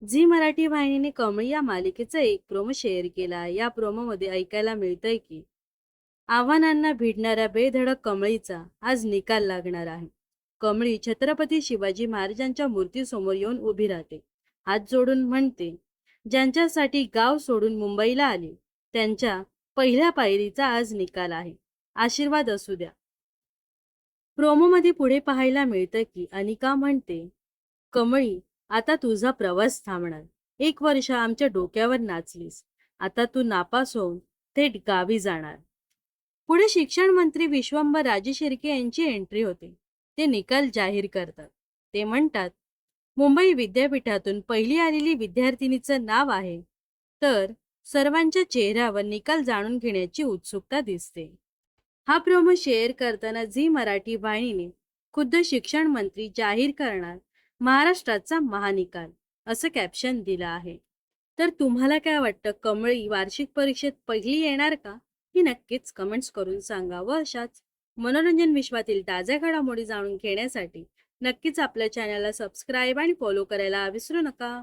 Zee Marathi वाहिनीने Kamali या मालिकेचा एक प्रोमो शेअर केला आहे. या प्रोमोमध्ये ऐकायला मिळतंय की आव्हानांना भिडणाऱ्या बेधडक कमळीचा आज निकाल लागणार आहे. कमळी छत्रपती शिवाजी महाराजांच्या मूर्तीसमोर येऊन उभी राहते. हात जोडून म्हणते, ज्यांच्यासाठी गाव सोडून मुंबईला आले त्यांच्या पहिल्या पायरीचा आज निकाल आहे. आशीर्वाद असू द्या. प्रोमोमध्ये पुढे पाहायला मिळतं की अनिका म्हणते, कमळी, आता तुझा प्रवास थांबणार. 1 वर्ष आमच्या डोक्यावर नाचलीस. आता तू नापास होऊन थेट गावी जाणार. पुढे शिक्षण मंत्री विश्वंभर राजेशिर्के यांची एंट्री होते. ते निकाल जाहीर करतात. ते म्हणतात, मुंबई विद्यापीठातून पहिली आलेली विद्यार्थिनीचं नाव आहे. तर सर्वांच्या चेहऱ्यावर निकाल जाणून घेण्याची उत्सुकता दिसते. हा प्रोमो शेअर करताना झी मराठी वाहिनीने खुद्द शिक्षण मंत्री जाहीर करणार महाराष्ट्राचा महानिकाल असं कॅप्शन दिलं आहे. तर तुम्हाला काय वाटतं, कमळी वार्षिक परीक्षेत पहिली येणार का? ही नक्कीच कमेंट्स करून सांगा. व अशाच मनोरंजन विश्वातील ताज्या घडामोडी जाणून घेण्यासाठी नक्कीच आपल्या चॅनलला सबस्क्राईब आणि फॉलो करायला विसरू नका.